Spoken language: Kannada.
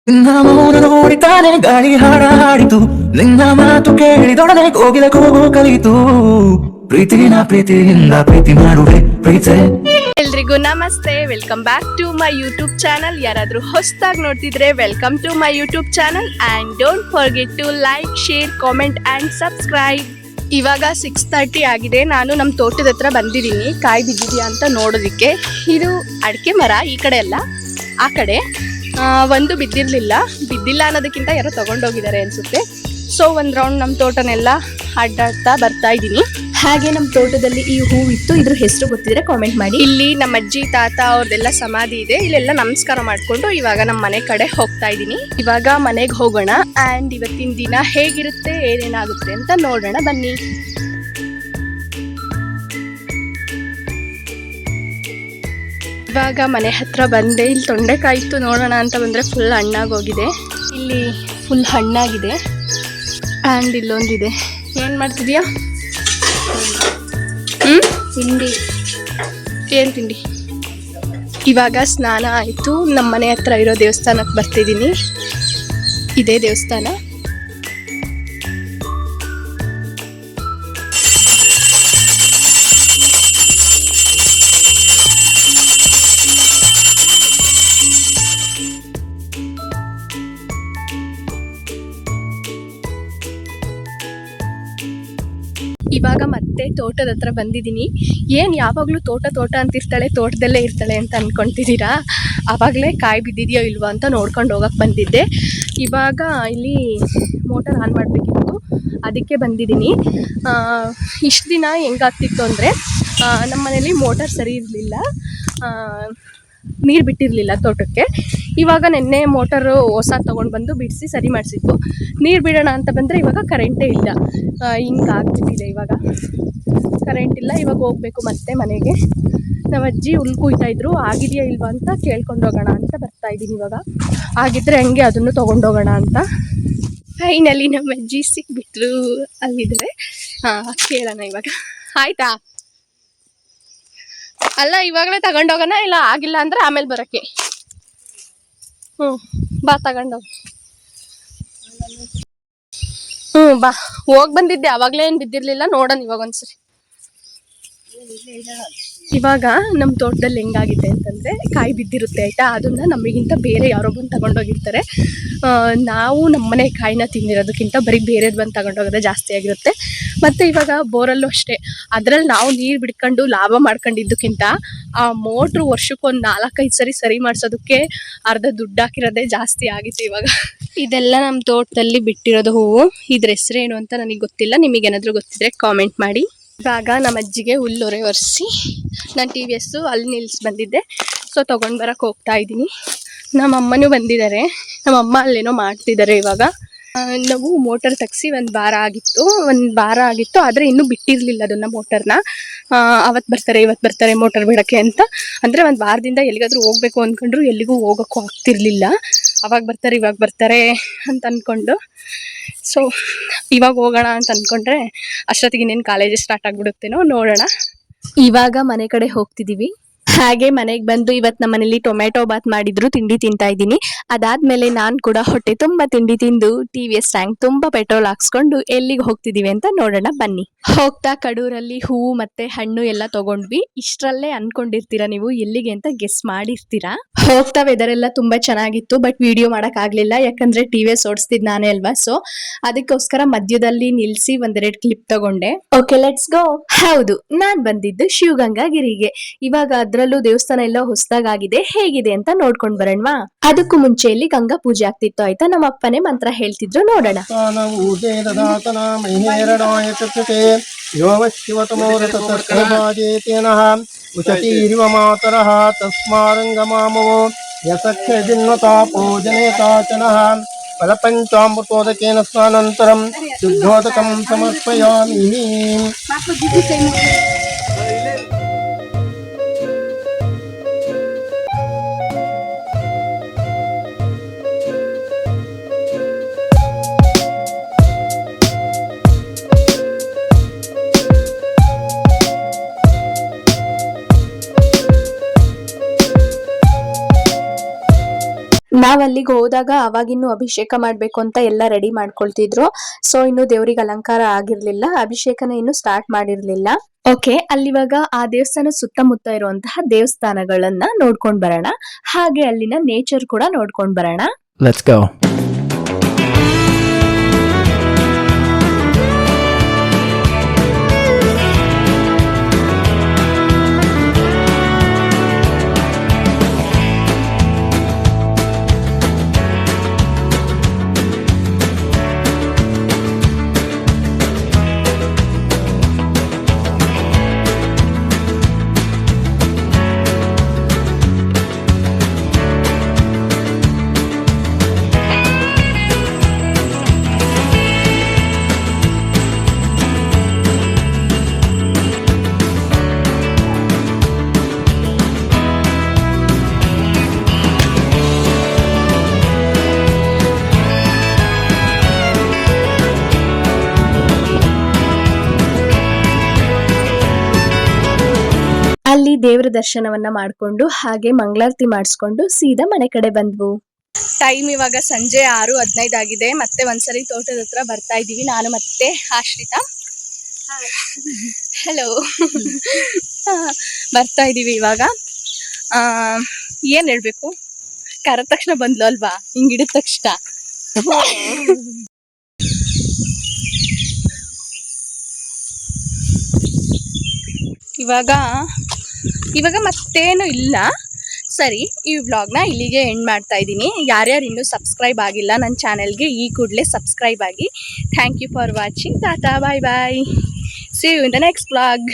ನಿನ್ನ ಮೌನ ನೋಡಿತಾನೆ ಗಾಳಿ ಹಾಡ ಹಾಡಿತು, ನಿನ್ನ ಮಾತು ಕೇಳಿದೊಡನೆ ಕೋಗಿಲೆ ಕೂಗು ಕಲಿತು. ಪ್ರೀತಿಯಿಂದ ಪ್ರೀತಿ ಮಾಡುವೆ ಪ್ರೀತೆ. ಎಲ್ರಿಗೂ ನಮಸ್ತೆ, welcome back to my YouTube channel. ಯಾರಾದ್ರೂ ಹೊಸದಾಗಿ ನೋಡ್ತಿದ್ರೆ welcome to my YouTube channel and don't forget to like, share, comment and subscribe. ಇವಾಗ 6:30 ಆಗಿದೆ. ನಾನು ನಮ್ಮ ತೋಟದ ಹತ್ರ ಬಂದಿದ್ದೀನಿ ಕಾಯಿ ಬಿದ್ದಿದೆಯಾ ಅಂತ ನೋಡೋದಕ್ಕೆ. ಇದು ಅಡಿಕೆ ಮರ, ಈ ಕಡೆ ಎಲ್ಲ ಆ ಕಡೆ ಒಂದು ಬಿದ್ದಿಲ್ಲ ಅನ್ನೋದಕ್ಕಿಂತ ಯಾರೋ ತಗೊಂಡೋಗಿದ್ದಾರೆ ಅನ್ಸುತ್ತೆ. ಸೊ ಒಂದು ರೌಂಡ್ ನಮ್ಮ ತೋಟನೆಲ್ಲ ಅಡ್ಡಾಡ್ತಾ ಬರ್ತಾ ಇದ್ದೀನಿ. ಹಾಗೆ ನಮ್ಮ ತೋಟದಲ್ಲಿ ಈ ಹೂ ಇತ್ತು, ಇದ್ರ ಹೆಸರು ಗೊತ್ತಿದ್ರೆ ಕಾಮೆಂಟ್ ಮಾಡಿ. ಇಲ್ಲಿ ನಮ್ಮ ಅಜ್ಜಿ ತಾತ ಅವ್ರದೆಲ್ಲ ಸಮಾಧಿ ಇದೆ, ಇಲ್ಲೆಲ್ಲ ನಮಸ್ಕಾರ ಮಾಡ್ಕೊಂಡು ಇವಾಗ ನಮ್ಮ ಮನೆ ಕಡೆ ಹೋಗ್ತಾ ಇದ್ದೀನಿ. ಇವಾಗ ಮನೆಗೆ ಹೋಗೋಣ ಆ್ಯಂಡ್ ಇವತ್ತಿನ ದಿನ ಹೇಗಿರುತ್ತೆ, ಏನೇನಾಗುತ್ತೆ ಅಂತ ನೋಡೋಣ ಬನ್ನಿ. ಇವಾಗ ಮನೆ ಹತ್ರ ಬಂದೆ. ಇಲ್ಲಿ ತೊಂಡೆಕಾಯಿ ಇತ್ತು, ನೋಡೋಣ ಅಂತ ಬಂದರೆ ಫುಲ್ ಹಣ್ಣಾಗೋಗಿದೆ. ಇಲ್ಲಿ ಫುಲ್ ಹಣ್ಣಾಗಿದೆ ಆ್ಯಂಡ್ ಇಲ್ಲೊಂದಿದೆ. ಏನು ಮಾಡ್ತಿದ್ಯಾ? ತಿಂಡಿ. ಏನು ತಿಂಡಿ? ಇವಾಗ ಸ್ನಾನ ಆಯಿತು. ನಮ್ಮ ಮನೆ ಹತ್ರ ಇರೋ ದೇವಸ್ಥಾನಕ್ಕೆ ಬರ್ತಿದ್ದೀನಿ. ಇದೇ ದೇವಸ್ಥಾನ. ಇವಾಗ ಮತ್ತೆ ತೋಟದ ಹತ್ರ ಬಂದಿದ್ದೀನಿ. ಏನು ಯಾವಾಗಲೂ ತೋಟ ಅಂತಿರ್ತಾಳೆ, ತೋಟದಲ್ಲೇ ಇರ್ತಾಳೆ ಅಂತ ಅಂದ್ಕೊತಿದ್ದೀರಾ? ಆವಾಗಲೇ ಕಾಯಿ ಬಿದ್ದಿದೆಯೋ ಇಲ್ವೋ ಅಂತ ನೋಡ್ಕೊಂಡು ಹೋಗಕ್ಕೆ ಬಂದಿದ್ದೆ. ಇವಾಗ ಇಲ್ಲಿ ಮೋಟರ್ ಆನ್ ಮಾಡಬೇಕಿತ್ತು, ಅದಕ್ಕೆ ಬಂದಿದ್ದೀನಿ. ಇಷ್ಟು ದಿನ ಹೆಂಗಾಗ್ತಿತ್ತು ಅಂದರೆ, ನಮ್ಮ ಮನೇಲಿ ಮೋಟರ್ ಸರಿ ಇರಲಿಲ್ಲ, ನೀರು ಬಿಟ್ಟಿರಲಿಲ್ಲ ತೋಟಕ್ಕೆ. ಇವಾಗ ನೆನ್ನೆ ಮೋಟರು ಹೊಸ ತೊಗೊಂಡು ಬಂದು ಬಿಡಿಸಿ ಸರಿ ಮಾಡಿಸಿತ್ತು. ನೀರು ಬಿಡೋಣ ಅಂತ ಬಂದರೆ ಇವಾಗ ಕರೆಂಟೇ ಇಲ್ಲ. ಹಿಂಗಾಗ್ತಿದೆ. ಇವಾಗ ಕರೆಂಟ್ ಇಲ್ಲ. ಇವಾಗ ಹೋಗ್ಬೇಕು ಮತ್ತೆ ಮನೆಗೆ. ನಮ್ಮ ಅಜ್ಜಿ ಹುಲ್ ಕುಯ್ತಾಯಿದ್ರು, ಆಗಿದೆಯಾ ಇಲ್ವಾ ಅಂತ ಕೇಳ್ಕೊಂಡು ಹೋಗೋಣ ಅಂತ ಬರ್ತಾಯಿದ್ದೀನಿ. ಇವಾಗ ಆಗಿದ್ದರೆ ಹಂಗೆ ಅದನ್ನು ತೊಗೊಂಡೋಗೋಣ ಅಂತ. ಫೈನಲಿ ನಮ್ಮ ಅಜ್ಜಿ ಸಿಕ್ಬಿಟ್ರು, ಅಲ್ಲಿದ್ದಾರೆ. ಕೇಳೋಣ ಇವಾಗ. ಆಯಿತಾ? ಅಲ್ಲ, ಇವಾಗಲೇ ತಗೊಂಡೋಗೋಣ, ಇಲ್ಲ ಆಗಿಲ್ಲ ಅಂದರೆ ಆಮೇಲೆ ಬರೋಕ್ಕೆ. ಬಾ ತಗೊಂಡೋಗ. ಬಾ. ಹೋಗಿ ಬಂದಿದ್ದೆ, ಆವಾಗಲೇ ಏನು ಬಿದ್ದಿರಲಿಲ್ಲ. ನೋಡೋಣ ಇವಾಗ ಒಂದ್ಸರಿ. ಇವಾಗ ನಮ್ಮ ತೋಟದಲ್ಲಿ ಹೆಂಗಾಗಿದೆ ಅಂತಂದರೆ, ಕಾಯಿ ಬಿದ್ದಿರುತ್ತೆ ಆಯಿತಾ, ಅದನ್ನು ನಮಗಿಂತ ಬೇರೆ ಯಾರೋ ಬಂದು ತಗೊಂಡೋಗಿರ್ತಾರೆ. ನಾವು ನಮ್ಮನೆ ಕಾಯಿನ ತಿಂದಿರೋದಕ್ಕಿಂತ ಬರೀ ಬೇರೆದು ಬಂದು ತಗೊಂಡೋಗೋದೇ ಜಾಸ್ತಿ ಆಗಿರುತ್ತೆ. ಮತ್ತು ಇವಾಗ ಬೋರಲ್ಲೂ ಅಷ್ಟೇ, ಅದರಲ್ಲಿ ನಾವು ನೀರು ಬಿಡ್ಕೊಂಡು ಲಾಭ ಮಾಡ್ಕೊಂಡಿದ್ದಕ್ಕಿಂತ ಆ ಮೋಟ್ರು ವರ್ಷಕ್ಕೊಂದು 4-5 ಸರಿ ಮಾಡಿಸೋದಕ್ಕೆ ಅರ್ಧ ದುಡ್ಡು ಹಾಕಿರೋದೇ ಜಾಸ್ತಿ ಆಗಿತ್ತು ಇವಾಗ. ಇದೆಲ್ಲ ನಮ್ಮ ತೋಟದಲ್ಲಿ ಬಿಟ್ಟಿರೋದು ಹೂವು. ಇದ್ರ ಹೆಸರೇನು ಅಂತ ನನಗೆ ಗೊತ್ತಿಲ್ಲ, ನಿಮಗೇನಾದರೂ ಗೊತ್ತಿದ್ರೆ ಕಾಮೆಂಟ್ ಮಾಡಿ. ಇವಾಗ ನಮ್ಮ ಅಜ್ಜಿಗೆ ಹುಲ್ಲೊರೆ ಒರೆಸಿ ನಾನು TVS ಅಲ್ಲಿ ನಿಲ್ಸಿ ಬಂದಿದ್ದೆ. ಸೊ ತೊಗೊಂಡು ಬರೋಕ್ಕೆ ಹೋಗ್ತಾ ಇದ್ದೀನಿ. ನಮ್ಮ ಅಮ್ಮನೂ ಬಂದಿದ್ದಾರೆ. ನಮ್ಮ ಅಮ್ಮ ಅಲ್ಲೇನೋ ಮಾಡ್ತಿದ್ದಾರೆ. ಇವಾಗ ನಾವು ಮೋಟರ್ ತೆಗ್ಸಿ ಒಂದು ವಾರ ಆಗಿತ್ತು, ಆದರೆ ಇನ್ನೂ ಬಿಟ್ಟಿರಲಿಲ್ಲ ಅದನ್ನು ಮೋಟರ್ನ. ಅವತ್ತು ಬರ್ತಾರೆ ಇವತ್ತು ಬರ್ತಾರೆ ಮೋಟರ್ ಬಿಡೋಕ್ಕೆ ಅಂತ. ಅಂದರೆ ಒಂದು ವಾರದಿಂದ ಎಲ್ಲಿಗಾದರೂ ಹೋಗ್ಬೇಕು ಅಂದ್ಕೊಂಡ್ರು ಎಲ್ಲಿಗೂ ಹೋಗೋಕ್ಕೂ ಆಗ್ತಿರ್ಲಿಲ್ಲ. ಅವಾಗ ಬರ್ತಾರೆ ಅಂತ ಅಂದ್ಕೊಂಡು, ಸೊ ಇವಾಗ ಹೋಗೋಣ ಅಂತ ಅಂದ್ಕೊಂಡ್ರೆ ಅಷ್ಟೊತ್ತಿಗೆ ಇನ್ನೇನು ಕಾಲೇಜ್ ಸ್ಟಾರ್ಟ್ ಆಗಿಬಿಡುತ್ತೇನೋ, ನೋಡೋಣ. ಇವಾಗ ಮನೆ ಕಡೆ ಹೋಗ್ತಿದ್ದೀವಿ. ಹಾಗೆ ಮನೆಗೆ ಬಂದು ಇವತ್ತು ನಮ್ಮ ಮನೇಲಿ ಟೊಮೆಟೊ ಬಾತ್ ಮಾಡಿದ್ರು, ತಿಂಡಿ ತಿಂತಾ ಇದ್ದೀನಿ. ಅದಾದ್ಮೇಲೆ ನಾನು ಕೂಡ ಹೊಟ್ಟೆ ತುಂಬ ತಿಂಡಿ ತಿಂದು TVS ಟ್ಯಾಂಕ್ ತುಂಬ ಪೆಟ್ರೋಲ್ ಹಾಕ್ಸ್ಕೊಂಡು ಎಲ್ಲಿಗೆ ಹೋಗ್ತಿದ್ದೀವಿ ಅಂತ ನೋಡೋಣ ಬನ್ನಿ. ಹೋಗ್ತಾ ಕಡೂರಲ್ಲಿ ಹೂವು ಮತ್ತೆ ಹಣ್ಣು ಎಲ್ಲ ತಗೊಂಡ್ವಿ. ಇಷ್ಟರಲ್ಲೇ ಅನ್ಕೊಂಡಿರ್ತೀರಾ ನೀವು ಎಲ್ಲಿಗೆ ಅಂತ ಗೆಸ್ ಮಾಡಿರ್ತೀರಾ. ಹೋಗ್ತಾ ವೆದರ್ ಎಲ್ಲ ತುಂಬಾ ಚೆನ್ನಾಗಿತ್ತು, ಬಟ್ ವಿಡಿಯೋ ಮಾಡಕ್ ಆಗ್ಲಿಲ್ಲ, ಯಾಕಂದ್ರೆ TVS ಓಡಿಸ್ತಿದ್ ನಾನೇ ಅಲ್ವಾ. ಸೊ ಅದಕ್ಕೋಸ್ಕರ ಮಧ್ಯದಲ್ಲಿ ನಿಲ್ಸಿ ಒಂದೆರಡು ಕ್ಲಿಪ್ ತಗೊಂಡೆ. Okay, let's go. ಹೌದು, ನಾನ್ ಬಂದಿದ್ದು ಶಿವಗಂಗಾ ಗಿರಿಗೆ. ಇವಾಗ ಅದ್ರಲ್ಲೂ ದೇವಸ್ಥಾನ ಎಲ್ಲ ಹೊಸದಾಗಿದೆ, ಹೇಗಿದೆ ಅಂತ ನೋಡ್ಕೊಂಡ್ ಬರೋಣವಾ. ಅದಕ್ಕೂ ಮುಂಚೆ ಇಲ್ಲಿ ಗಂಗಾ ಪೂಜೆ ಆಗ್ತಿತ್ತು ಆಯ್ತಾ. ನಮ್ಮ ಅಪ್ಪನೇ ಮಂತ್ರ ಹೇಳ್ತಿದ್ರು, ನೋಡೋಣ. ಫಲಪಂಚಾಮೃತೋದಕೇನ ಸ್ನಾನಂತರಂ ಶುದ್ಧೋದಕಂ ಸಮರ್ಪಯಾಮಿ. ನಾವ್ ಅಲ್ಲಿಗೆ ಹೋದಾಗ ಅವಾಗಿನ್ನು ಅಭಿಷೇಕ ಮಾಡ್ಬೇಕು ಅಂತ ಎಲ್ಲ ರೆಡಿ ಮಾಡ್ಕೊಳ್ತಿದ್ರು. ಸೊ ಇನ್ನು ದೇವ್ರಿಗೆ ಅಲಂಕಾರ ಆಗಿರ್ಲಿಲ್ಲ, ಅಭಿಷೇಕನ ಇನ್ನು ಸ್ಟಾರ್ಟ್ ಮಾಡಿರ್ಲಿಲ್ಲ. ಓಕೆ, ಅಲ್ಲಿವಾಗ ಆ ದೇವಸ್ಥಾನ ಸುತ್ತಮುತ್ತ ಇರುವಂತಹ ದೇವಸ್ಥಾನಗಳನ್ನ ನೋಡ್ಕೊಂಡ್ ಬರೋಣ, ಹಾಗೆ ಅಲ್ಲಿನ ನೇಚರ್ ಕೂಡ ನೋಡ್ಕೊಂಡ್ ಬರೋಣ. Let's go. ಅಲ್ಲಿ ದೇವರ ದರ್ಶನವನ್ನ ಮಾಡ್ಕೊಂಡು ಹಾಗೆ ಮಂಗಳಾರತಿ ಮಾಡಿಸ್ಕೊಂಡು ಸೀದಾ ಮನೆ ಕಡೆ ಬಂದ್ವು. ಟೈಮ್ ಇವಾಗ ಸಂಜೆ 6:15 ಆಗಿದೆ. ಮತ್ತೆ ಒಂದ್ಸರಿ ತೋಟದ ಹತ್ರ ಬರ್ತಾ ಇದೀವಿ, ನಾನು ಮತ್ತೆ ಆಶ್ರಿತಾ. ಹಲೋ. ಬರ್ತಾ ಇದೀವಿ ಇವಾಗ. ಏನ್ ಹೇಳ್ಬೇಕು, ಕರೆದ ತಕ್ಷಣ ಬಂದ್ಲು ಅಲ್ವಾ, ಹಿಂಗಿಡಿದ ತಕ್ಷಣ. ಇವಾಗ ಮತ್ತೇನು ಇಲ್ಲ. ಸರಿ, ಈ ವ್ಲಾಗ್ನ ಇಲ್ಲಿಗೆ ಎಂಡ್ ಮಾಡ್ತಾ ಇದ್ದೀನಿ. ಯಾರ್ಯಾರು ಇನ್ನೂ ಸಬ್ಸ್ಕ್ರೈಬ್ ಆಗಿಲ್ಲ ನನ್ನ ಚಾನೆಲ್ಗೆ ಈ ಕೂಡಲೇ ಸಬ್ಸ್ಕ್ರೈಬ್ ಆಗಿ. Thank you for watching. Tata, bye bye. See you in the next vlog.